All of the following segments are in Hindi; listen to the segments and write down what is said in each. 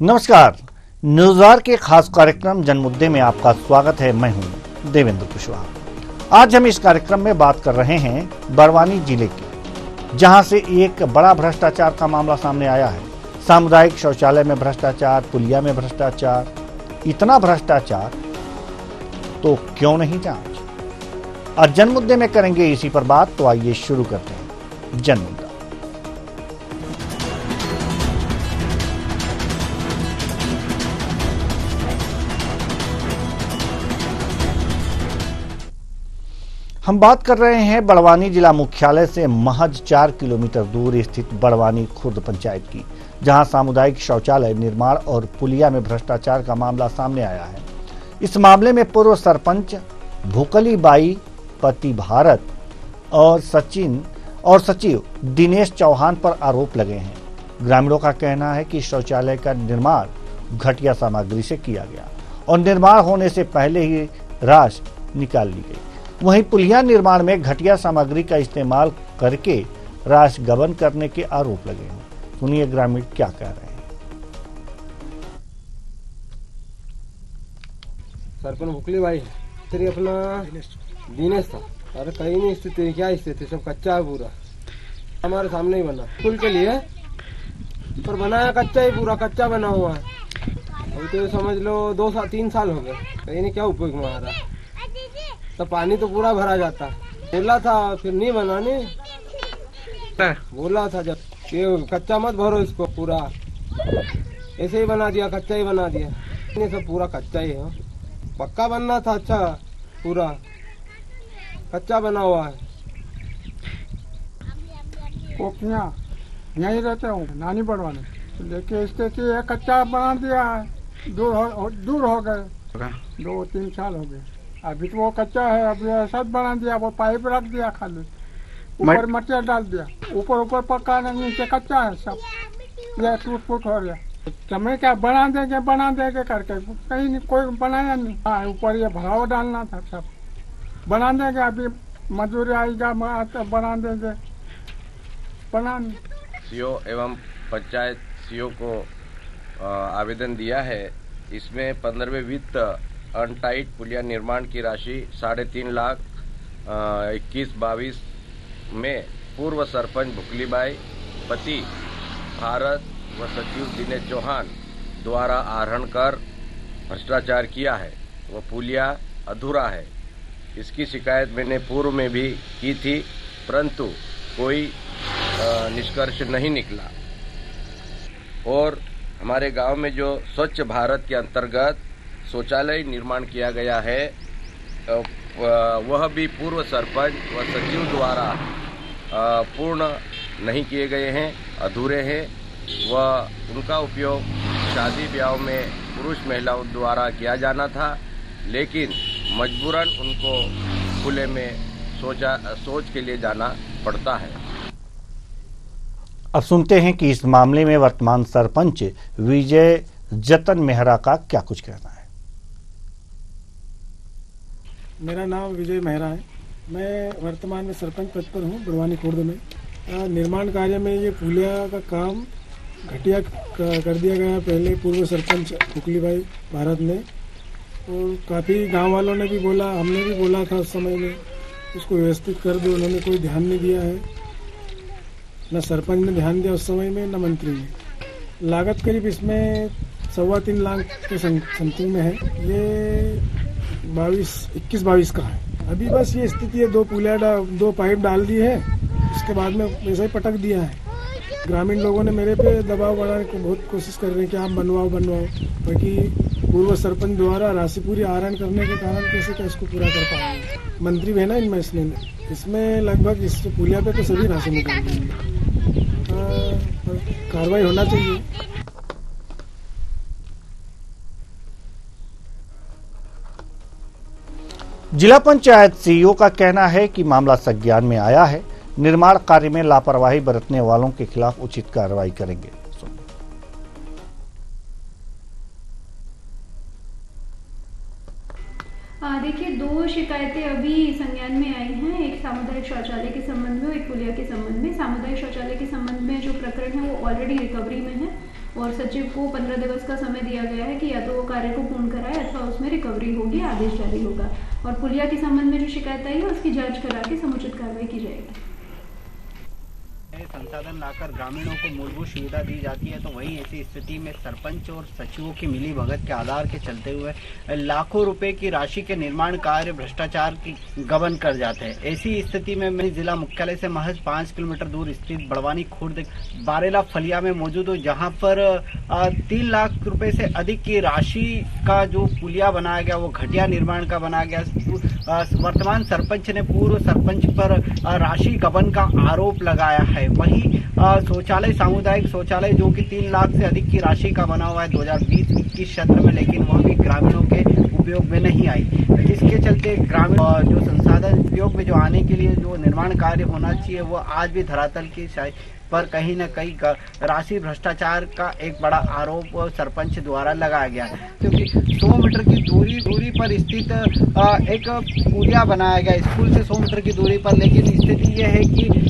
नमस्कार। न्यूज़आर के खास कार्यक्रम जनमुद्दे में आपका स्वागत है। मैं हूं देवेंद्र कुशवाहा। आज हम इस कार्यक्रम में बात कर रहे हैं बड़वानी जिले की, जहां से एक बड़ा भ्रष्टाचार का मामला सामने आया है। सामुदायिक शौचालय में भ्रष्टाचार, पुलिया में भ्रष्टाचार, इतना भ्रष्टाचार तो क्यों नहीं जांच। आज जनमुद्दे में करेंगे इसी पर बात, तो आइए शुरू करते हैं जनमुद्दा। हम बात कर रहे हैं बड़वानी जिला मुख्यालय से महज 4 किलोमीटर दूर स्थित बड़वानी खुर्द पंचायत की, जहां सामुदायिक शौचालय निर्माण और पुलिया में भ्रष्टाचार का मामला सामने आया है। इस मामले में पूर्व सरपंच भूकली बाई, पति भारत और सचिव दिनेश चौहान पर आरोप लगे हैं। ग्रामीणों का कहना है कि शौचालय का निर्माण घटिया सामग्री से किया गया और निर्माण होने से पहले ही राश निकाल ली गई। वहीं पुलिया निर्माण में घटिया सामग्री का इस्तेमाल करके राश गबन करने के आरोप लगे हैं। सुनिए ग्रामीण क्या कह रहे हैं। सरपंच भुकली भाई फिर अपना दिनेश था। अरे कहीं नहीं स्थिति, क्या स्थिति, सब कच्चा है पूरा। हमारे सामने ही बना स्कूल के लिए, पर बनाया कच्चा ही, पूरा कच्चा बना हुआ है। अभी तो समझ लो 2-3 साल हो गए, कहीं नहीं क्या उपयोग में आ रहा। तो पानी तो पूरा भरा जाता। बोला था फिर नहीं बना, नहीं बोला था जब ये कच्चा मत भरो इसको, पूरा ऐसे ही बना दिया, कच्चा ही बना दिया। ये सब पूरा कच्चा ही है, पक्का बनना था। अच्छा पूरा कच्चा बना हुआ है। कोकियाँ यहीं रहते हूँ, नानी बड़वानी, लेके स्थिति कच्चा बना दिया है। दूर हो गए, 2-3 साल हो गए। अभी तो वो कच्चा है, अभी ऐसा बना दिया, वो पाइप रख दिया, खाली ऊपर मटिया डाल दिया, ऊपर पक्का नहीं, नीचे कच्चा है सब। ये टूट हो गया। समय क्या बना देंगे करके कहीं नहीं, कोई बनाया नहीं। हाँ, ऊपर ये भराव डालना था, सब बना देंगे। अभी मजदूरी आएगा बना देंगे, बना। सीओ एवं पंचायत सीओ को आवेदन दिया है। इसमें 15वें वित्त अनटाइट पुलिया निर्माण की राशि 3.5 लाख 21-22 में पूर्व सरपंच भुकलीबाई, पति भारत व सचिव दिनेश चौहान द्वारा आहरण कर भ्रष्टाचार किया है। वह पुलिया अधूरा है। इसकी शिकायत मैंने पूर्व में भी की थी, परंतु कोई निष्कर्ष नहीं निकला। और हमारे गांव में जो स्वच्छ भारत के अंतर्गत शौचालय निर्माण किया गया है, वह भी पूर्व सरपंच व सचिव द्वारा पूर्ण नहीं किए गए हैं, अधूरे हैं। वह उनका उपयोग शादी ब्याह में पुरुष महिलाओं द्वारा किया जाना था, लेकिन मजबूरन उनको खुले में शौच के लिए जाना पड़ता है। अब सुनते हैं कि इस मामले में वर्तमान सरपंच विजय जतन मेहरा का क्या कुछ कहना है। मेरा नाम विजय मेहरा है। मैं वर्तमान में सरपंच पद पर हूँ बड़वानी खुर्द में। निर्माण कार्य में ये पुलिया का काम घटिया कर दिया गया पहले पूर्व सरपंच भुकली भाई भारत ने, और काफ़ी गांव वालों ने भी बोला, हमने भी बोला था उस समय में उसको व्यवस्थित कर दो। उन्होंने कोई ध्यान नहीं दिया है, न सरपंच ने ध्यान दिया उस समय में, न मंत्री ने। लागत करीब इसमें 3.25 लाख के समथिंग में है। ये 21-22 का है। अभी बस ये स्थिति है, 2 पाइप डाल दिए है, उसके बाद में वैसा ही पटक दिया है। ग्रामीण लोगों ने मेरे पे दबाव बढ़ाने को बहुत कोशिश कर रहे हैं कि आप बनवाओ, क्योंकि पूर्व सरपंच द्वारा राशि पूरी आहरण करने के कारण कैसे क्या इसको पूरा कर पाएंगे। मंत्री भी है ना इनमें, इसमें लगभग इस पुलिया पे तो सभी राशि निकाल देंगे। कार्रवाई होना चाहिए। जिला पंचायत सीईओ का कहना है कि मामला संज्ञान में आया है। निर्माण कार्य में लापरवाही बरतने वालों के खिलाफ उचित कार्रवाई करेंगे। देखिए, 2 शिकायतें अभी संज्ञान में आई हैं, एक सामुदायिक शौचालय के संबंध में और एक पुलिया के संबंध में। सामुदायिक शौचालय के संबंध में जो प्रकरण है वो ऑलरेडी रिकवरी में है, और सचिव को 15 दिवस का समय दिया गया है कि या तो वो कार्य को पूर्ण कराए अथवा उसमें रिकवरी होगी, आदेश जारी होगा। और पुलिया के संबंध में जो शिकायत आई है उसकी जांच करा के समुचित कार्रवाई की जाएगी। संसाधन लाकर ग्रामीणों को मूलभूत सुविधा दी जाती है, तो वहीं ऐसी स्थिति में सरपंच और सचिवों की मिली भगत के आधार के चलते हुए लाखों रुपए की राशि के निर्माण कार्य भ्रष्टाचार की गबन कर जाते हैं। ऐसी स्थिति में मैं जिला मुख्यालय से महज 5 किलोमीटर दूर स्थित बड़वानी खुर्द बारेला फलिया में मौजूद हूँ, जहाँ पर 3 लाख रुपए से अधिक की राशि का जो पुलिया बनाया गया वो घटिया निर्माण का बनाया गया। वर्तमान सरपंच ने पूर्व सरपंच पर राशि गबन का आरोप लगाया है। वहीं शौचालय, सामुदायिक शौचालय जो कि 3 लाख से अधिक की राशि का बना हुआ है 2020-21 सत्र में, लेकिन वह भी ग्रामीणों के उपयोग में नहीं आई, जिसके चलते ग्रामीण जो संसाधन उपयोग में जो आने के लिए जो निर्माण कार्य होना चाहिए वो आज भी धरातल की पर कहीं न कहीं राशि भ्रष्टाचार का एक बड़ा आरोप सरपंच द्वारा लगाया गया है, क्योंकि 100 मीटर की दूरी पर स्थित एक पुलिया बनाया गया स्कूल से 100 मीटर की दूरी पर। लेकिन स्थिति यह है कि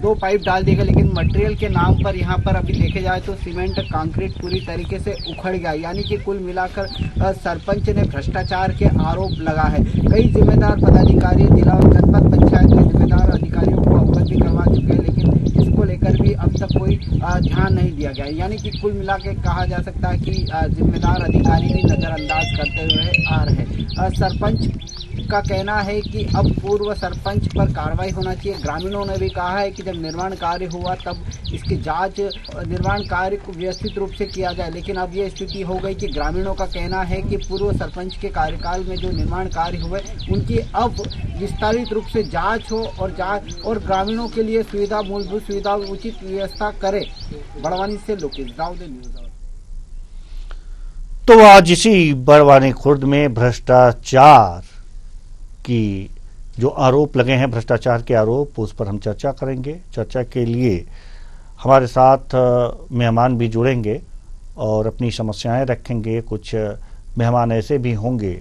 2 पाइप डाल दिए गए, लेकिन मटेरियल के नाम पर यहाँ पर अभी देखे जाए तो सीमेंट कंक्रीट पूरी तरीके से उखड़ गया, यानी कि कुल मिलाकर सरपंच ने भ्रष्टाचार के आरोप लगा है। कई जिम्मेदार पदाधिकारी, जिला और जनपद पंचायत के जिम्मेदार अधिकारियों को अवगत भी करवा चुके हैं, लेकिन इसको लेकर भी अब तक कोई ध्यान नहीं दिया गया, यानी कि कुल मिला के कहा जा सकता है कि जिम्मेदार अधिकारी भी नजरअंदाज करते हुए आ रहे हैं। सरपंच का कहना है कि अब पूर्व सरपंच पर कार्रवाई होना चाहिए। ग्रामीणों ने भी कहा है कि जब निर्माण कार्य हुआ तब इसकी जांच, निर्माण कार्य को व्यवस्थित रूप से किया जाए, लेकिन अब ये स्थिति हो गई कि ग्रामीणों का कहना है कि पूर्व सरपंच के कार्यकाल में जो निर्माण कार्य हुए उनकी अब विस्तारित रूप से जांच हो और ग्रामीणों के लिए सुविधा, मूलभूत सुविधा उचित व्यवस्था करे। बड़वानी से लोकेश दाऊदे, न्यूज़। तो आज इसी बड़वानी खुर्द में भ्रष्टाचार की जो आरोप लगे हैं, भ्रष्टाचार के आरोप, उस पर हम चर्चा करेंगे। चर्चा के लिए हमारे साथ मेहमान भी जुड़ेंगे और अपनी समस्याएं रखेंगे। कुछ मेहमान ऐसे भी होंगे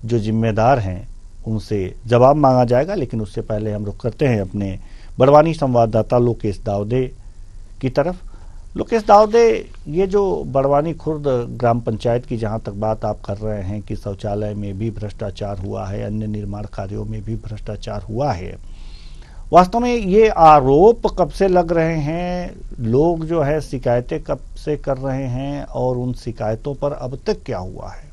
जो जिम्मेदार हैं, उनसे जवाब मांगा जाएगा। लेकिन उससे पहले हम रुख करते हैं अपने बड़वानी संवाददाता लोकेश दाऊदे की तरफ। लोकेश दाऊदे, ये जो बड़वानी खुर्द ग्राम पंचायत की जहां तक बात आप कर रहे हैं कि शौचालय में भी भ्रष्टाचार हुआ है, अन्य निर्माण कार्यों में भी भ्रष्टाचार हुआ है, वास्तव में ये आरोप कब से लग रहे हैं? लोग जो है शिकायतें कब से कर रहे हैं और उन शिकायतों पर अब तक क्या हुआ है?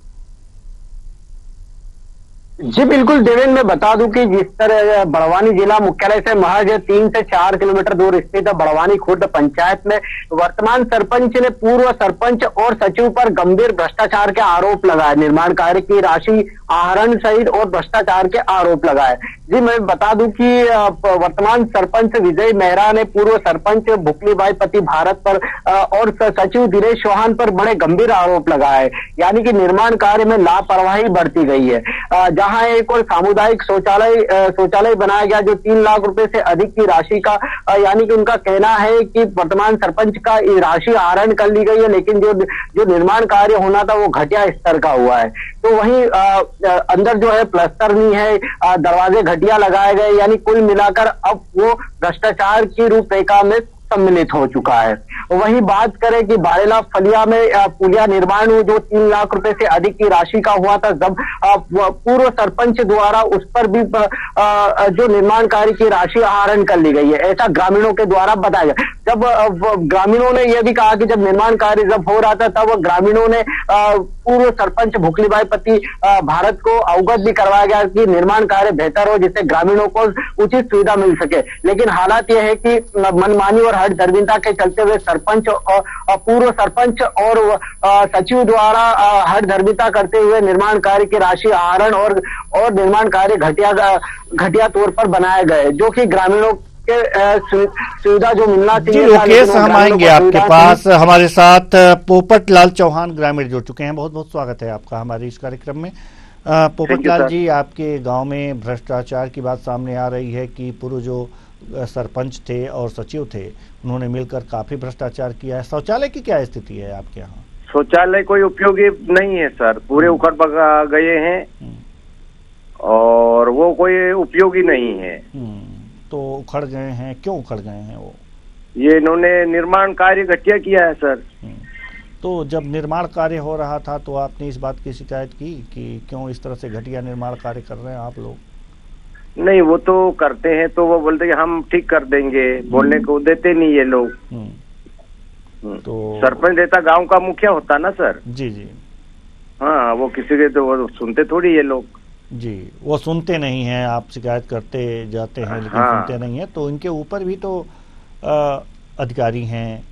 जी बिल्कुल देवेंद्र, मैं बता दूं कि जिस तरह बड़वानी जिला मुख्यालय से महज 3 से 4 किलोमीटर दूर स्थित बड़वानी खुर्द पंचायत में वर्तमान सरपंच ने पूर्व सरपंच और सचिव पर गंभीर भ्रष्टाचार के आरोप लगाए, निर्माण कार्य की राशि आहरण सहित और भ्रष्टाचार के आरोप लगाए। जी मैं बता दूं कि वर्तमान सरपंच विजय मेहरा ने पूर्व सरपंच भुकलीबाई पति भारत पर और सचिव दिनेश चौहान पर बड़े गंभीर आरोप लगाए, यानी कि निर्माण कार्य में लापरवाही बढ़ती गई है। जहां एक और सामुदायिक शौचालय बनाया गया जो 3 लाख रुपए से अधिक की राशि का, यानी कि उनका कहना है कि वर्तमान सरपंच का राशि आहरण कर ली गई है, लेकिन जो निर्माण कार्य होना था वो घटिया स्तर का हुआ है। तो वहीं अंदर जो है प्लास्टर नहीं है, दरवाजे घटिया लगाए गए, यानी कुल मिलाकर अब वो भ्रष्टाचार की रूपरेखा में सम्मिलित हो चुका है। वहीं बात करें कि बारेला फलिया में पुलिया निर्माण जो 3 लाख रुपए से अधिक की राशि का हुआ था, जब पूर्व सरपंच द्वारा उस पर भी जो निर्माण कार्य की राशि आहरण कर ली गई है, ऐसा ग्रामीणों के द्वारा बताया गया। जब ग्रामीणों ने यह भी कहा कि जब निर्माण कार्य जब हो रहा था तब ग्रामीणों ने पूर्व सरपंच भुकलीबाई पति भारत को अवगत भी करवाया गया कि निर्माण कार्य बेहतर हो, जिससे ग्रामीणों को उचित सुविधा मिल सके। लेकिन हालात यह है कि मनमानी और हठ धर्मिता के चलते हुए सरपंच और पूर्व सरपंच और सचिव द्वारा हठ धर्मिता करते हुए निर्माण कार्य की राशि आहरण और निर्माण कार्य घटिया तौर पर बनाए गए, जो कि ग्रामीणों सुविधा जो मिलना चाहिए। लोकेश, हम आएंगे आपके पास। हमारे साथ पोपट लाल चौहान ग्रामीण जुड़ चुके हैं। बहुत बहुत स्वागत है आपका हमारे इस कार्यक्रम में। पोपट लाल जी, आपके गांव में भ्रष्टाचार की बात सामने आ रही है कि पूर्व जो सरपंच थे और सचिव थे उन्होंने मिलकर काफी भ्रष्टाचार किया है। शौचालय की क्या स्थिति है आपके यहाँ? शौचालय कोई उपयोगी नहीं है सर, पूरे उखड़ पका गए हैं और वो कोई उपयोगी नहीं है। तो उखड़ गए हैं, क्यों उखड़ गए हैं वो? ये इन्होंने निर्माण कार्य घटिया किया है सर। तो जब निर्माण कार्य हो रहा था तो आपने इस बात की शिकायत की कि क्यों इस तरह से घटिया निर्माण कार्य कर रहे हैं आप लोग? नहीं, वो तो करते हैं तो वो बोलते कि हम ठीक कर देंगे, बोलने को देते नहीं ये लोग। तो सरपंच देता गांव का मुखिया होता ना सर। जी जी। हाँ, वो किसी के तो वो सुनते थोड़ी ये लोग। जी, वो सुनते नहीं हैं, आप शिकायत करते जाते हैं लेकिन हाँ। सुनते नहीं है। तो इनके ऊपर भी तो अधिकारी हैं,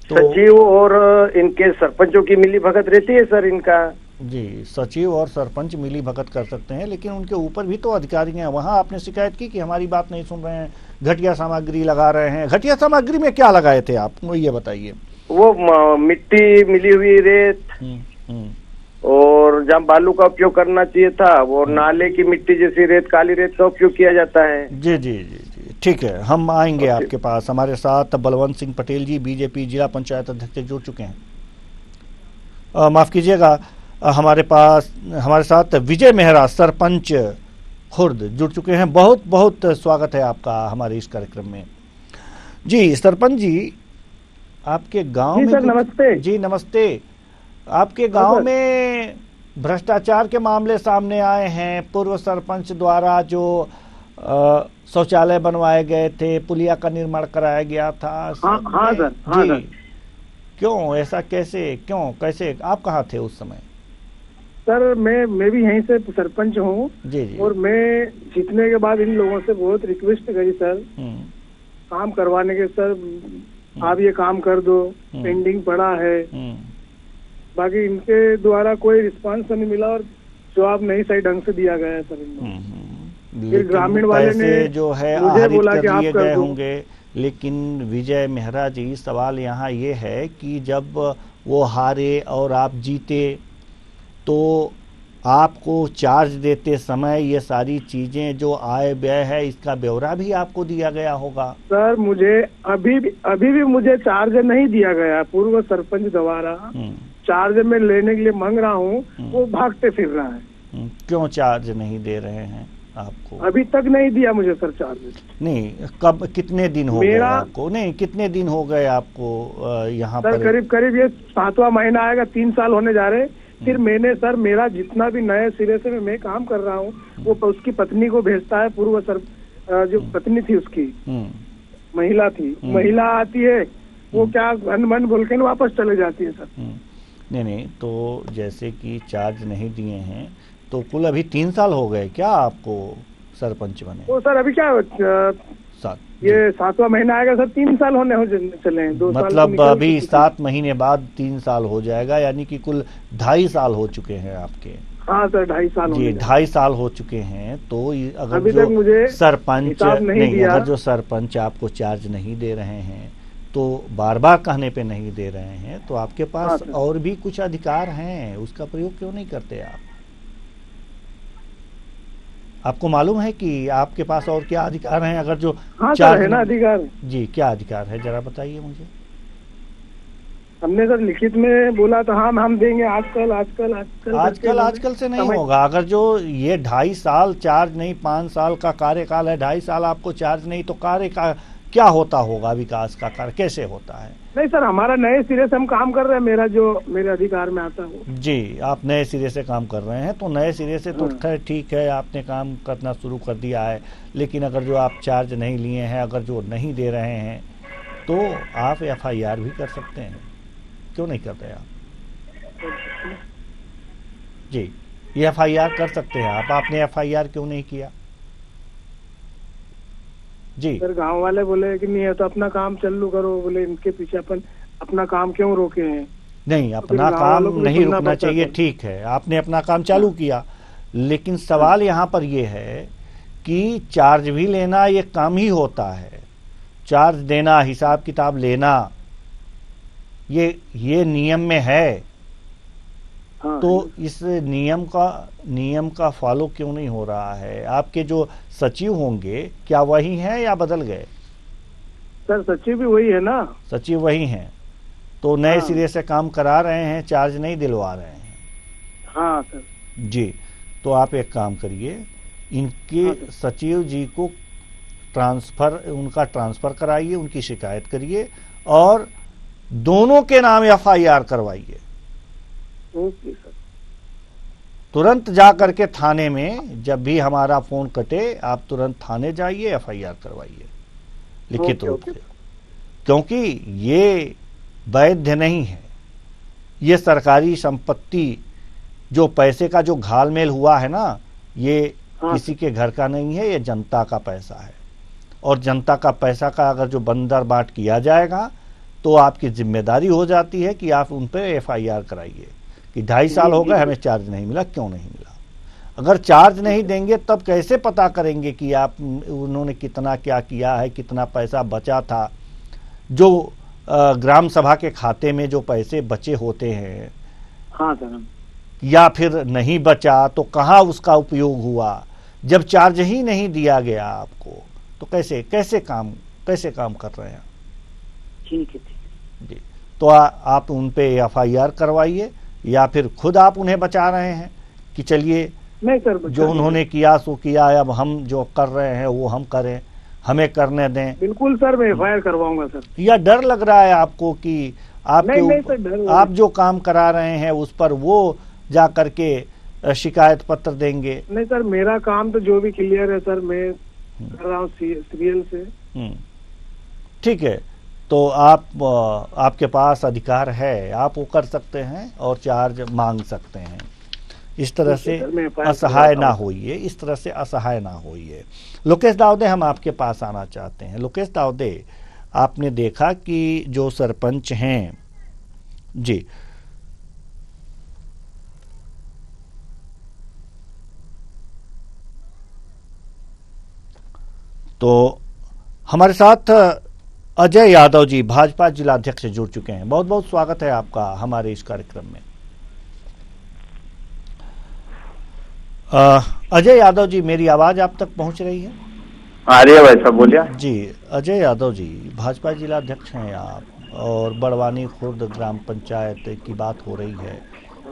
तो सचिव और इनके सरपंचों की मिली भगत रहती है सर इनका। जी, सचिव और सरपंच मिली भगत कर सकते हैं लेकिन उनके ऊपर भी तो अधिकारी हैं। वहाँ आपने शिकायत की कि हमारी बात नहीं सुन रहे हैं, घटिया सामग्री लगा रहे हैं। घटिया सामग्री में क्या लगाए थे आप, वो ये बताइए। वो मिट्टी मिली हुई रेत और जहाँ बालू का उपयोग करना चाहिए था वो नाले की मिट्टी जैसी रेत, काली रेत का उपयोग किया जाता है। जी जी जी जी, ठीक है, हम आएंगे आपके पास। हमारे साथ बलवंत सिंह पटेल जी, बीजेपी जिला पंचायत अध्यक्ष जुड़ चुके हैं। माफ कीजिएगा, हमारे साथ विजय मेहरा, सरपंच खुर्द जुड़ चुके हैं। बहुत बहुत स्वागत है आपका हमारे इस कार्यक्रम में। जी सरपंच जी, आपके गांव में सर नमस्ते। जी नमस्ते। आपके गांव में भ्रष्टाचार के मामले सामने आए हैं। पूर्व सरपंच द्वारा जो शौचालय बनवाए गए थे, पुलिया का निर्माण कराया गया था। हाँ सर, हाँ जी सर। क्यों ऐसा, कैसे, क्यों, कैसे, आप कहाँ थे उस समय? सर मैं भी यहीं से सरपंच हूँ। जी जी। और मैं जीतने के बाद इन लोगों से बहुत रिक्वेस्ट करी सर काम करवाने के। सर आप ये काम कर दो, पेंडिंग पड़ा है। बाकी इनके द्वारा कोई रिस्पांस नहीं मिला और जवाब नहीं सही ढंग से दिया गया है सर इनको। फिर ग्रामीण वाले ने जो है मुझे बोला कि कर आप लिए कर गए दो। होंगे। लेकिन विजय मेहरा जी, सवाल यहाँ ये है कि जब वो हारे और आप जीते तो आपको चार्ज देते समय ये सारी चीजें जो आय व्यय है इसका ब्यौरा भी आपको दिया गया होगा। सर मुझे अभी भी मुझे चार्ज नहीं दिया गया। पूर्व सरपंच द्वारा चार्ज में लेने के लिए मांग रहा हूँ, वो भागते फिर रहा है। क्यों चार्ज नहीं दे रहे हैं आपको? अभी तक नहीं दिया मुझे सर चार्ज। नहीं, कब, कितने दिन हो गए आपको? नहीं, कितने दिन हो गए आपको यहाँ पर? करीब ये 7वां महीना आएगा, 3 साल होने जा रहे। फिर मैंने सर मेरा जितना भी नए सिरे से मैं काम कर रहा हूँ वो उसकी पत्नी को भेजता है। पूर्व जो पत्नी थी उसकी, महिला थी, महिला आती है, वो क्या मन बोल के वापस चले जाती है सर। नहीं, तो जैसे कि चार्ज नहीं दिए हैं तो कुल अभी 3 साल हो गए क्या आपको सरपंच बने? तो सर अभी क्या ये 7वां महीना आएगा सर, 3 साल होने हो चले हैं। 2 साल मतलब अभी 7 महीने बाद 3 साल हो जाएगा, यानी कि कुल 2.5 साल हो चुके हैं आपके। हाँ सर 2.5 साल जी, 2.5 साल हो चुके हैं। तो अगर अभी जो तक मुझे सरपंच नहीं, अगर जो सरपंच आपको चार्ज नहीं दे रहे हैं तो बार बार कहने पे नहीं दे रहे हैं, तो आपके पास और भी कुछ अधिकार हैं, उसका प्रयोग क्यों नहीं करते आप? आपको मालूम है कि आपके पास और क्या अधिकार हैं? अगर जो चार्ज है ना अधिकार। जी, क्या अधिकार है जरा बताइए मुझे। हमने सर लिखित में बोला था हम देंगे। आजकल से नहीं होगा। अगर जो ये 2.5 साल चार्ज नहीं, 5 साल का कार्यकाल है, 2.5 साल आपको चार्ज नहीं, तो कार्य का क्या होता होगा? विकास का कार्य कैसे होता है? नहीं सर, हमारा नए सिरे से हम काम कर रहे हैं। मेरे अधिकार में आता है। जी, आप नए सिरे से काम कर रहे हैं, तो नए सिरे से तो खैर ठीक है, आपने काम करना शुरू कर दिया है। लेकिन अगर जो आप चार्ज नहीं लिए हैं, अगर जो नहीं दे रहे हैं, तो आप FIR भी कर सकते हैं। क्यों नहीं करते आप? जी, ये FIR कर सकते हैं आप। आपने FIR क्यों नहीं किया? जी सर गांव वाले बोले कि नहीं है तो अपना काम चालू करो। बोले इनके पीछे अपना काम क्यों रोके हैं? नहीं, अपना काम नहीं रुकना चाहिए, ठीक है, आपने अपना काम चालू किया। लेकिन सवाल यहाँ पर ये है कि चार्ज भी लेना ये काम ही होता है। चार्ज देना, हिसाब किताब लेना, ये नियम में है। तो इस नियम का फॉलो क्यों नहीं हो रहा है? आपके जो सचिव होंगे क्या वही हैं या बदल गए? सर सचिव भी वही है ना। सचिव वही हैं, तो नए सिरे से काम करा रहे हैं, चार्ज नहीं दिलवा रहे हैं। हाँ सर जी, तो आप एक काम करिए, इनके सचिव जी को उनका ट्रांसफर कराइए, उनकी शिकायत करिए और दोनों के नाम FIR करवाइए। Okay sir. तुरंत जा करके थाने में, जब भी हमारा फोन कटे आप तुरंत थाने जाइए, FIR करवाइए लिखित रूप से, क्योंकि ये वैध नहीं है। ये सरकारी संपत्ति, जो पैसे का जो घालमेल हुआ है ना, ये किसी के घर का नहीं है, ये जनता का पैसा है। और जनता का पैसा का अगर जो बंदर बाट किया जाएगा तो आपकी जिम्मेदारी हो जाती है कि आप उन पर FIR कराइए कि 2.5 साल हो गए हमें चार्ज नहीं मिला, क्यों नहीं मिला। अगर चार्ज नहीं देंगे तब कैसे पता करेंगे कि आप उन्होंने कितना क्या किया है, कितना पैसा बचा था। जो ग्राम सभा के खाते में जो पैसे बचे होते हैं, हाँ सर, या फिर नहीं बचा तो कहाँ उसका उपयोग हुआ। जब चार्ज ही नहीं दिया गया आपको तो कैसे काम कर रहे हैं। ठीक है जी, तो आप उन पे FIR करवाइए, या फिर खुद आप उन्हें बचा रहे हैं कि चलिए नहीं सर, जो उन्होंने किया सो किया, अब हम जो कर रहे हैं वो हम करें, हमें करने दें। बिल्कुल सर, मैं FIR करवाऊंगा सर। या डर लग रहा है आपको कि नहीं सर, डर आप जो काम करा रहे हैं उस पर वो जा करके शिकायत पत्र देंगे? नहीं सर, मेरा काम तो जो भी क्लियर है सर, मैं कर रहा हूँ सीरियल से। ठीक है, तो आपके पास अधिकार है, आप वो कर सकते हैं और चार्ज मांग सकते हैं। इस तरह से असहाय ना होइए, इस तरह से असहाय ना होइए। लोकेश दाऊदे, हम आपके पास आना चाहते हैं। लोकेश दाऊदे, आपने देखा कि जो सरपंच हैं जी, तो हमारे साथ अजय यादव जी, भाजपा जिलाध्यक्ष, जुड़ चुके हैं। बहुत बहुत स्वागत है आपका हमारे इस कार्यक्रम में। अजय यादव जी, मेरी आवाज आप तक पहुंच रही है? आ रही है भाई साहब, बोलिए। जी, अजय यादव जी, भाजपा जिलाध्यक्ष हैं आप, और बड़वानी खुर्द ग्राम पंचायत की बात हो रही है।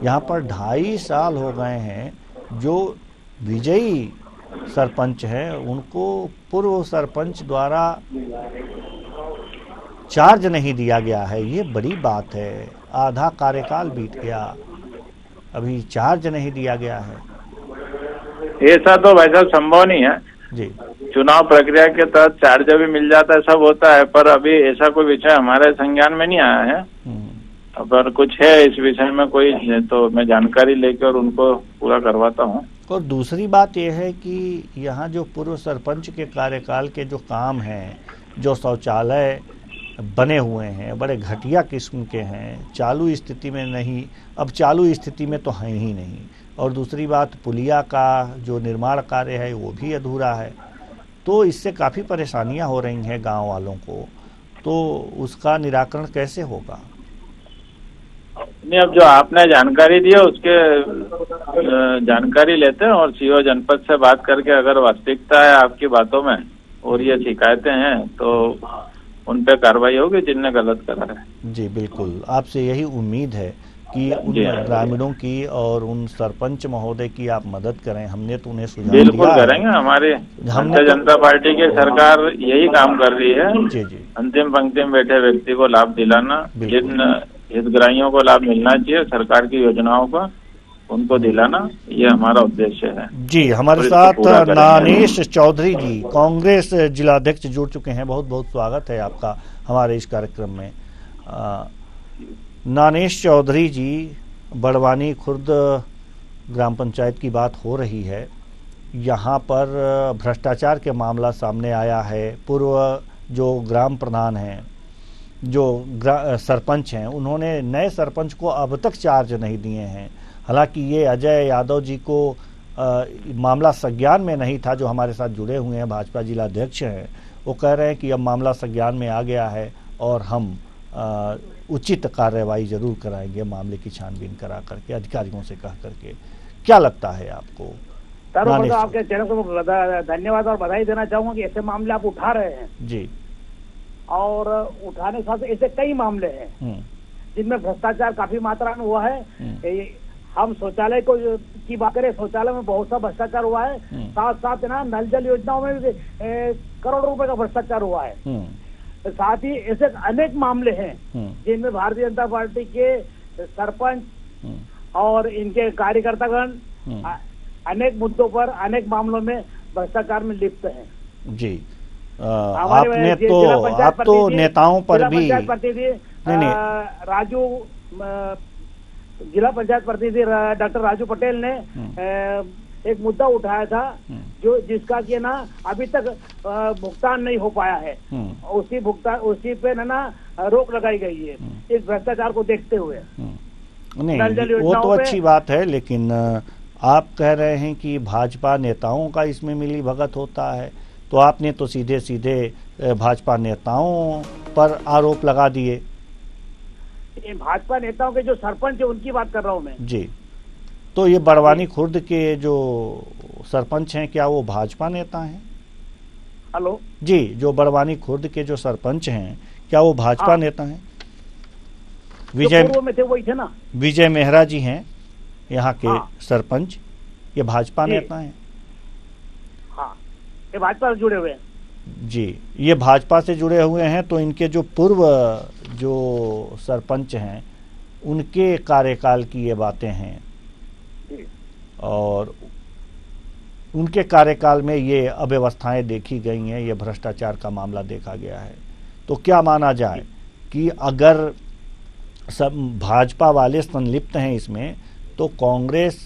यहाँ पर 2.5 साल हो गए हैं। जो विजयी सरपंच हैं उनको पूर्व सरपंच द्वारा चार्ज नहीं दिया गया है। ये बड़ी बात है। आधा कार्यकाल बीत गया, अभी चार्ज नहीं दिया गया है। ऐसा तो भाई साहब संभव नहीं है जी। चुनाव प्रक्रिया के तहत चार्ज भी मिल जाता है, सब होता है, पर अभी ऐसा कोई विषय हमारे संज्ञान में नहीं आया है। अगर कुछ है इस विषय में कोई तो मैं जानकारी लेकर उनको पूरा करवाता हूँ। और दूसरी बात यह है कि यहाँ जो पूर्व सरपंच के कार्यकाल के जो काम हैं, जो शौचालय बने हुए हैं, बड़े घटिया किस्म के हैं, चालू स्थिति में नहीं, अब चालू स्थिति में तो हैं ही नहीं। और दूसरी बात, पुलिया का जो निर्माण कार्य है वो भी अधूरा है। तो इससे काफ़ी परेशानियां हो रही हैं गांव वालों को, तो उसका निराकरण कैसे होगा? नहीं, अब जो आपने जानकारी दी है उसके जानकारी लेते हैं और सीओ जनपद से बात करके अगर वास्तविकता है आपकी बातों में और ये शिकायतें हैं तो उन पे कार्रवाई होगी जिनने गलत करा है। जी बिल्कुल, आपसे यही उम्मीद है कि उन ग्रामीणों की और उन सरपंच महोदय की आप मदद करें। हमने तो उन्हें सुझाव दिया, बिल्कुल करेंगे। हमारे भारतीय जनता पार्टी की सरकार यही काम कर रही है। जी जी, अंतिम पंक्ति में बैठे व्यक्ति को लाभ दिलाना, जिन हितग्राहियों को लाभ मिलना चाहिए सरकार की योजनाओं का, उनको दिलाना, ये हमारा उद्देश्य है। जी, हमारे साथ नानेश चौधरी जी, कांग्रेस जिलाध्यक्ष, जुड़ चुके हैं। बहुत बहुत स्वागत है आपका हमारे इस कार्यक्रम में। नानेश चौधरी जी, बड़वानी खुर्द ग्राम पंचायत की बात हो रही है। यहाँ पर भ्रष्टाचार के मामला सामने आया है। पूर्व जो ग्राम प्रधान हैं, जो सरपंच हैं, उन्होंने नए सरपंच को अब तक चार्ज नहीं दिए हैं। हालांकि ये अजय यादव जी को मामला संज्ञान में नहीं था, जो हमारे साथ जुड़े हुए हैं, भाजपा जिलाध्यक्ष हैं। वो कह रहे हैं कि अब मामला संज्ञान में आ गया है और हम उचित कार्रवाई जरूर कराएंगे, मामले की छानबीन करा करके, अधिकारियों से कह करके। क्या लगता है आपको? तो आपके चैनल को धन्यवाद और बधाई देना चाहूंगा कि ऐसे मामले आप उठा रहे हैं जी, और उठाने के साथ ऐसे कई मामले हैं जिनमें भ्रष्टाचार काफी मात्रा में हुआ है। हम शौचालय को की बात करें, शौचालय में बहुत सा भ्रष्टाचार हुआ है। साथ साथ ना नल जल योजनाओं में भी करोड़ों रुपए का भ्रष्टाचार हुआ है। साथ ही ऐसे अनेक मामले हैं जिनमें भारतीय जनता पार्टी के सरपंच और इनके कार्यकर्तागण अनेक मुद्दों पर, अनेक मामलों में भ्रष्टाचार में लिप्त हैं। जी, आपने तो आप तो नेताओं पर भी राजू, जिला पंचायत प्रतिनिधि डॉक्टर राजू पटेल ने एक मुद्दा उठाया था जो जिसका कि ना अभी तक भुगतान नहीं हो पाया है। उसी पे ना रोक लगाई गई है इस भ्रष्टाचार को देखते हुए। नहीं, वो तो अच्छी बात है, लेकिन आप कह रहे हैं कि भाजपा नेताओं का इसमें मिली भगत होता है, तो आपने तो सीधे सीधे भाजपा नेताओं पर आरोप लगा दिए। भाजपा नेताओं के जो सरपंच है उनकी बात कर रहा हूं मैं। जी, तो ये बड़वानी खुर्द के जो सरपंच हैं, क्या वो भाजपा नेता हैं? हेलो जी, जो बड़वानी खुर्द के जो सरपंच हैं, क्या वो भाजपा नेता हैं? पूर्व में थे वही थे ना। विजय मेहरा जी हैं यहाँ के सरपंच, ये भाजपा नेता हैं? हाँ, ये भाजपा से जुड़े हुए हैं। जी, ये भाजपा से जुड़े हुए हैं, तो इनके जो पूर्व जो सरपंच हैं उनके कार्यकाल की ये बातें हैं और उनके कार्यकाल में ये अव्यवस्थाएं देखी गई हैं, ये भ्रष्टाचार का मामला देखा गया है। तो क्या माना जाए कि अगर सब भाजपा वाले संलिप्त हैं इसमें, तो कांग्रेस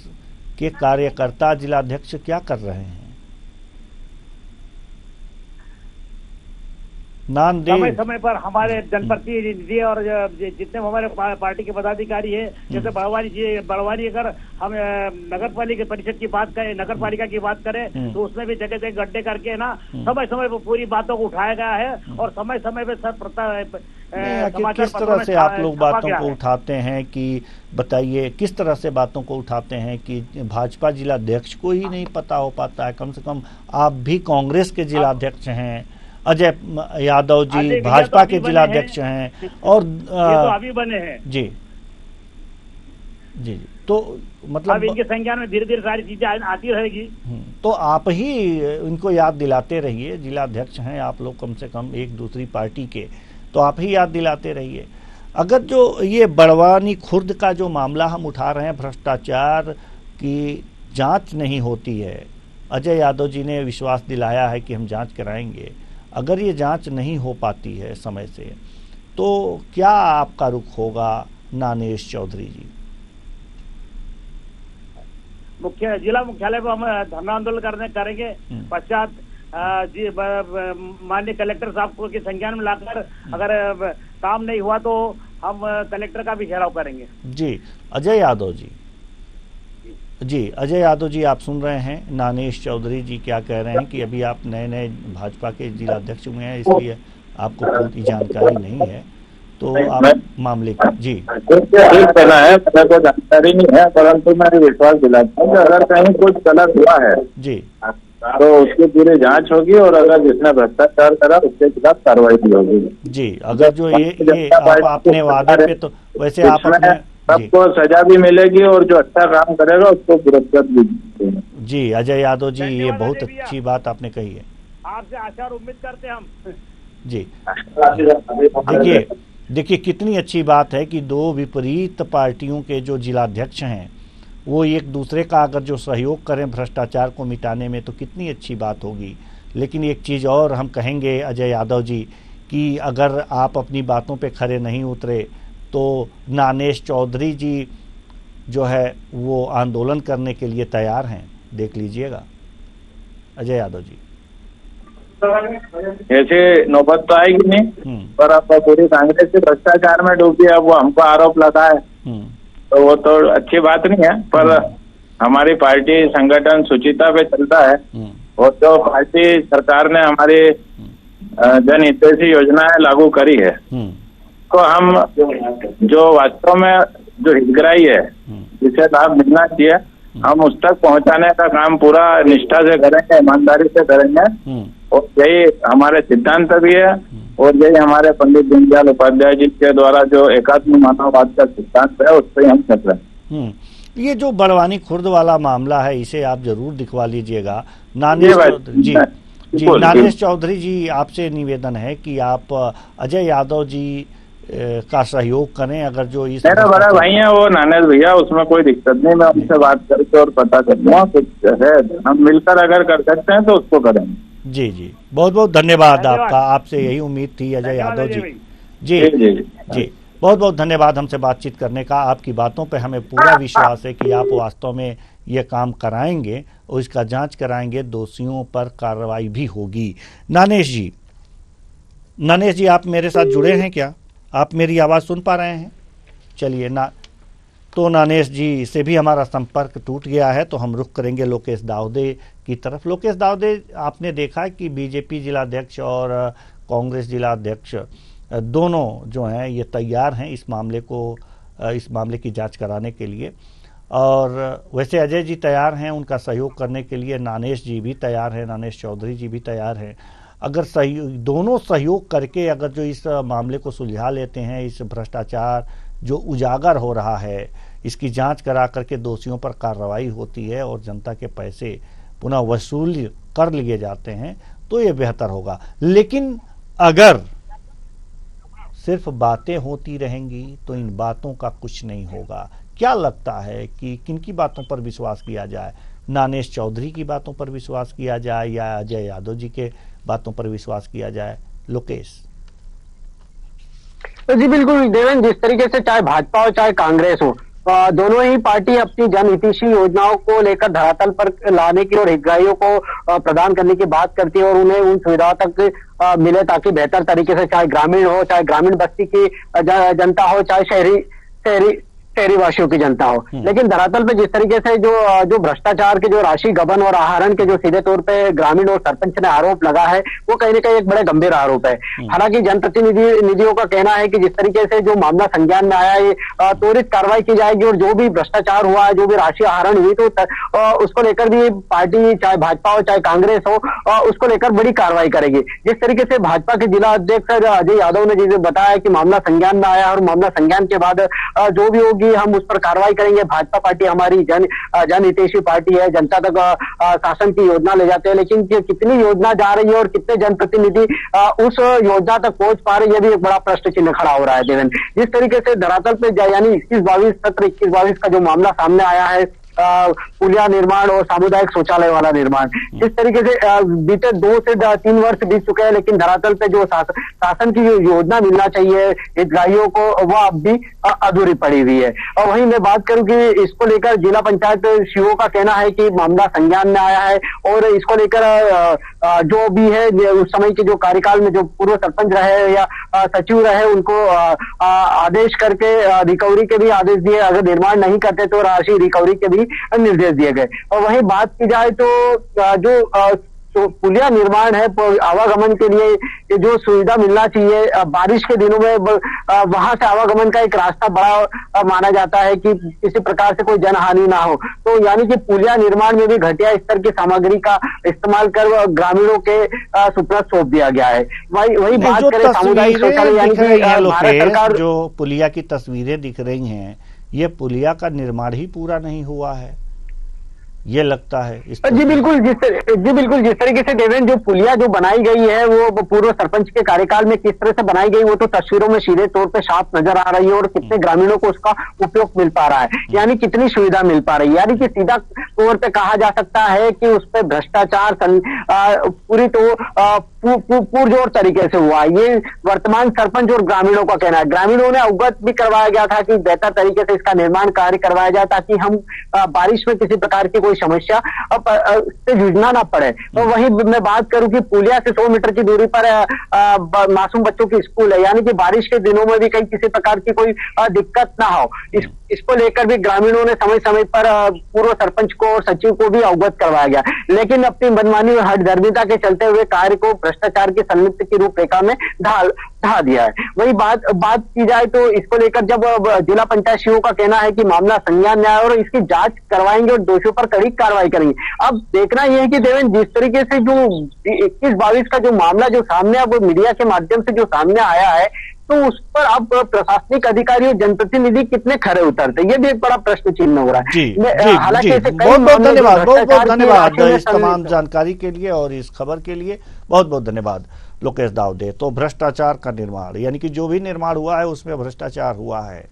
के कार्यकर्ता, जिलाध्यक्ष क्या कर रहे हैं? समय समय पर हमारे जनप्रतिनिधि और जितने हमारे पार्टी के पदाधिकारी है, जैसे बड़वानी अगर हम नगर पालिका परिषद की बात करें, नगर पालिका की बात करें, तो उसमें भी जगह जगह गड्ढे करके ना समय समय पर पूरी बातों को उठाया गया है और समय समय पर किस तरह से आप लोग बातों को उठाते हैं कि बताइए, किस तरह से बातों को उठाते हैं कि भाजपा जिलाध्यक्ष को ही नहीं पता हो पाता है? कम से कम आप भी कांग्रेस के जिलाध्यक्ष हैं, अजय यादव जी भाजपा के जिलाध्यक्ष हैं और तो अभी बने हैं। जी जी, तो मतलब अब इनके संज्ञान में धीरे धीरे सारी चीजें आती रहेगी। तो आप ही इनको याद दिलाते रहिए, जिलाध्यक्ष हैं आप लोग कम से कम एक दूसरी पार्टी के, तो आप ही याद दिलाते रहिए। अगर जो ये बड़वानी खुर्द का जो मामला हम उठा रहे हैं, भ्रष्टाचार की जांच नहीं होती है, अजय यादव जी ने विश्वास दिलाया है कि हम जांच कराएंगे। अगर ये जांच नहीं हो पाती है समय से, तो क्या आपका रुख होगा नानेश चौधरी जी? जिला मुख्यालय पर हम धरना आंदोलन करेंगे। पश्चात माननीय कलेक्टर साहब के संज्ञान में लाकर अगर काम नहीं हुआ तो हम कलेक्टर का भी घेराव करेंगे। जी, अजय यादव जी, अजय यादव जी, आप सुन रहे हैं नानेश चौधरी जी क्या कह रहे हैं कि अभी आप नए नए भाजपा के जिलाध्यक्ष हुए हैं, इसलिए आपको पूरी जानकारी नहीं है, तो आप मामले की जी ठीक करना है, मेरे को जानकारी नहीं है, परंतु मैं विश्वास दिलाता हूँ कि अगर कहीं कुछ गलत हुआ है जी तो उसकी पूरी जांच होगी और अगर जिसने भ्रष्टाचार करा उसके खिलाफ कार्रवाई भी होगी। जी, अगर जो ये आपने वादे पे, तो वैसे आप सबको सजा भी मिलेगी और जो अच्छा काम करेगा उसको पुरस्कार भी मिलेगा। जी, अजय यादव जी, ये बहुत अच्छी बात आपने कही है, आपसे आशा और उम्मीद करते हैं हम। जी, देखिए कितनी अच्छी बात है कि दो विपरीत पार्टियों के जो जिलाध्यक्ष हैं वो एक दूसरे का अगर जो सहयोग करें भ्रष्टाचार को मिटाने में, तो कितनी अच्छी बात होगी। लेकिन एक चीज़ और हम कहेंगे अजय यादव जी, कि अगर आप अपनी बातों पे खरे नहीं उतरे तो नानेश चौधरी जी जो है वो आंदोलन करने के लिए तैयार हैं, देख लीजिएगा। अजय यादव जी, ऐसे नौबत तो आएगी नहीं, पर अब पूरी कांग्रेस के भ्रष्टाचार में डूबी है, वो हमको आरोप लगा है, तो वो तो अच्छी बात नहीं है। पर हमारी पार्टी संगठन शुचिता पे चलता है और जो पार्टी सरकार ने हमारी जन हितैषी योजनाएं लागू करी है, तो हम जो वास्तव में जो हितग्राही है जिसे लाभ मिलना चाहिए, हम उस तक पहुंचाने का काम पूरा निष्ठा से करेंगे, ईमानदारी से करेंगे, और यही हमारे सिद्धांत भी है और यही हमारे पंडित दीनदयाल उपाध्याय जी के द्वारा जो एकात्म मानववाद का सिद्धांत है उस पर हम चल रहे हैं। ये जो बड़वानी खुर्द वाला मामला है, इसे आप जरूर दिखवा लीजिएगा नानेश जी। जी नानेश चौधरी जी, आपसे निवेदन है कि आप अजय यादव जी का सहयोग करें। अगर जो इस मेरा बड़ा भाई है वो नानेश भैया, उसमें कोई दिक्कत नहीं, मैं उनसे बात करके और पता कर लूँगा कुछ है, हम मिलकर अगर कर सकते हैं तो उसको करेंगे। जी जी, बहुत बहुत धन्यवाद आपका, आपसे यही उम्मीद थी अजय यादव जी। जी जी, बहुत बहुत धन्यवाद हमसे बातचीत करने का। आपकी बातों पे हमें पूरा विश्वास है कि आप वास्तव में ये काम कराएंगे और इसका जांच कराएंगे, दोषियों पर कार्रवाई भी होगी। नानेश जी आप मेरे साथ जुड़े हैं क्या? आप मेरी आवाज़ सुन पा रहे हैं? चलिए ना, तो नानेश जी से भी हमारा संपर्क टूट गया है, तो हम रुख करेंगे लोकेश दावदे की तरफ। लोकेश दावदे, आपने देखा कि बीजेपी जिलाध्यक्ष और कांग्रेस जिलाध्यक्ष दोनों जो हैं ये तैयार हैं इस मामले की जांच कराने के लिए, और वैसे अजय जी तैयार हैं उनका सहयोग करने के लिए, नानेश जी भी तैयार हैं, नानेश चौधरी जी भी तैयार हैं। अगर दोनों सहयोग करके अगर जो इस मामले को सुलझा लेते हैं, इस भ्रष्टाचार जो उजागर हो रहा है इसकी जांच करा करके दोषियों पर कार्रवाई होती है और जनता के पैसे पुनः वसूल कर लिए जाते हैं, तो ये बेहतर होगा। लेकिन अगर सिर्फ बातें होती रहेंगी तो इन बातों का कुछ नहीं होगा। क्या लगता है कि किनकी बातों पर विश्वास किया जाए? नानेश चौधरी की बातों पर विश्वास किया जाए या अजय यादव जी के बातों पर विश्वास किया जाए? लोकेश जी बिल्कुल देवेंद्र, जिस तरीके से चाहे भाजपा हो चाहे कांग्रेस हो, दोनों ही पार्टी अपनी जनहितैषी योजनाओं को लेकर धरातल पर लाने की और हितग्राहियों को प्रदान करने की बात करती है और उन्हें उन सुविधाओं तक मिले ताकि बेहतर तरीके से, चाहे ग्रामीण हो, चाहे ग्रामीण बस्ती की जनता हो, चाहे शहरी वासियों की जनता हो। लेकिन धरातल पे जिस तरीके से जो भ्रष्टाचार के जो राशि गबन और आहरण के जो सीधे तौर पे ग्रामीण और सरपंच ने आरोप लगा है, वो कहीं ना कहीं एक बड़े गंभीर आरोप है। हालांकि जनप्रतिनिधियों का कहना है कि जिस तरीके से जो मामला संज्ञान में आया है, त्वरित कार्रवाई की जाएगी और जो भी भ्रष्टाचार हुआ है, जो भी राशि आहरण हुई, तो उसको लेकर भी पार्टी चाहे भाजपा हो चाहे कांग्रेस हो, उसको लेकर बड़ी कार्रवाई करेगी। जिस तरीके से भाजपा के जिला अध्यक्ष अजय यादव ने जिसे बताया कि मामला संज्ञान में आया और मामला संज्ञान के बाद जो भी होगी हम उस पर कार्रवाई करेंगे। भाजपा पार्टी हमारी जनहितैषी पार्टी है, जनता तक शासन की योजना ले जाते हैं, लेकिन कितनी योजना जा रही है और कितने जनप्रतिनिधि उस योजना तक पहुंच पा रहे, यह भी एक बड़ा प्रश्न चिन्ह खड़ा हो रहा है देवेंद्र। जिस तरीके से धरातल पे यानी 21-22 का जो मामला सामने आया है, पुलिया निर्माण और सामुदायिक शौचालय वाला निर्माण, जिस तरीके से बीते 2 से 3 वर्ष बीत चुके हैं, लेकिन धरातल पे जो शासन की योजना मिलना चाहिए हितग्राहियों को, वह अब भी अधूरी पड़ी हुई है। और वहीं मैं बात करूं कि इसको लेकर जिला पंचायत सीओ का कहना है कि मामला संज्ञान में आया है और इसको लेकर जो भी है उस समय के जो कार्यकाल में जो पूर्व सरपंच रहे या सचिव रहे, उनको आदेश करके रिकवरी के भी आदेश दिए, अगर निर्माण नहीं करते तो राशि रिकवरी के भी निर्देश दिए गए। और वहीं बात की जाए तो जो पुलिया निर्माण है, आवागमन के लिए जो सुविधा मिलना चाहिए, बारिश के दिनों में वहां से आवागमन का एक रास्ता बड़ा माना जाता है कि किसी प्रकार से कोई जनहानि ना हो, तो यानी कि पुलिया निर्माण में भी घटिया स्तर की सामग्री का इस्तेमाल कर ग्रामीणों के सुपुर्द सौंप दिया गया है। वही बात करें सामुदायिक शौचालय, यानी कि भारत सरकार जो पुलिया की तस्वीरें दिख रही हैं, ये पुलिया का निर्माण ही पूरा नहीं हुआ है, ये लगता है। जी बिल्कुल, जिस तरीके से देवेंद्र जो पुलिया जो बनाई गई है वो पूर्व सरपंच के कार्यकाल में किस तरह से बनाई गई, वो तो तस्वीरों में सीधे तौर पे साफ नजर आ रही है और कितने ग्रामीणों को उसका उपयोग मिल पा रहा है, यानी कितनी सुविधा मिल पा रही है। यानी कि सीधा तौर पे कहा जा सकता है कि उस पर भ्रष्टाचार पूरी तो पुरजोर तरीके से हुआ। ये वर्तमान सरपंच और ग्रामीणों का कहना है। ग्रामीणों ने अवगत भी करवाया गया था कि बेहतर तरीके से इसका निर्माण कार्य करवाया जाए ताकि हम बारिश में किसी प्रकार की कोई समस्या से जूझना ना पड़े। तो वहीं मैं बात करूं कि पुलिया से 100 मीटर की दूरी पर मासूम बच्चों की स्कूल है, यानी कि बारिश के दिनों में भी कहीं किसी प्रकार की कोई दिक्कत ना हो, इसको लेकर भी ग्रामीणों ने समय समय पर पूर्व सरपंच को और सचिव को भी अवगत करवाया गया, लेकिन अपनी मनमानी और हठधर्मिता के चलते हुए कार्य को भ्रष्टाचार की संलिप्त की रूपरेखा में ढा दिया है। वही बात की जाए तो इसको लेकर जब जिला पंचायत सीओ का कहना है कि मामला संज्ञान में आया और इसकी जांच करवाएंगे और दोषियों पर कड़ी कार्रवाई करेंगे। अब देखना यह है कि देवेंद्र जिस तरीके से जो 21-22 का जो मामला जो सामने अब मीडिया के माध्यम से जो सामने आया है तो उस पर अब प्रशासनिक अधिकारी और जनप्रतिनिधि कितने खरे उतरते, ये भी एक बड़ा प्रश्न चिन्ह हो रहा है। जी जी हालांकि जी, ऐसे कई बहुत बहुत मामले जो धन्यवाद, बहुत बहुत भ्रष्टाचार की धन्यवाद राशि में इस तमाम शामिल जानकारी के लिए और इस खबर के लिए बहुत बहुत धन्यवाद लोकेश दावदे। तो भ्रष्टाचार का निर्माण यानी कि जो भी निर्माण हुआ है उसमें भ्रष्टाचार हुआ है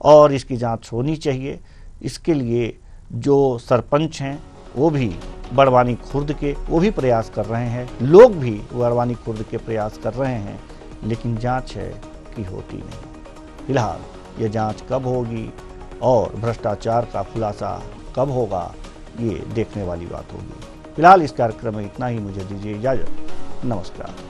और इसकी जांच होनी चाहिए। इसके लिए जो सरपंच हैं वो भी बड़वानी खुर्द के वो भी प्रयास कर रहे हैं, लोग भी बड़वानी खुर्द के प्रयास कर रहे हैं, लेकिन जांच है कि होती नहीं। फिलहाल ये जांच कब होगी और भ्रष्टाचार का खुलासा कब होगा ये देखने वाली बात होगी। फिलहाल इस कार्यक्रम में इतना ही, मुझे दीजिए इजाजत, नमस्कार।